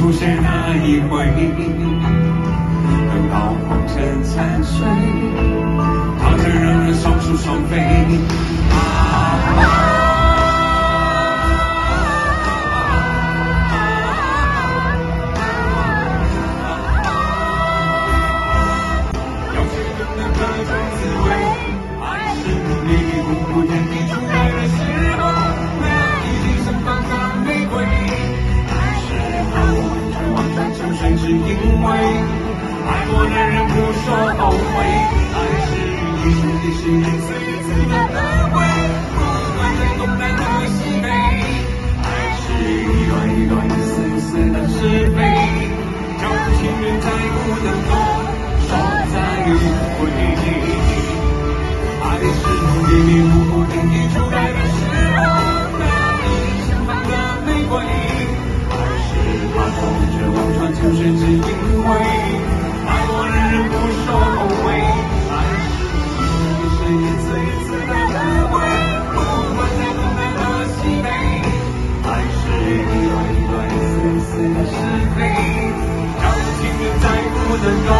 出现那一回，等到红尘残碎，他才让人双宿双飞。是因为爱过的人不说后悔，爱是一生一世一次一次的轮回，不管在东南和西北，爱是一段一段一丝一丝的是非，叫情人在不能够说再会。爱是迷迷糊糊天地初开的时候，那一盛放的玫瑰，爱是怕风却望穿秋水，只因为爱过的人不说后悔，爱是一次一次的轮回，不管在东南和西北，爱是一段一段一丝一丝的是非，让情人再不能够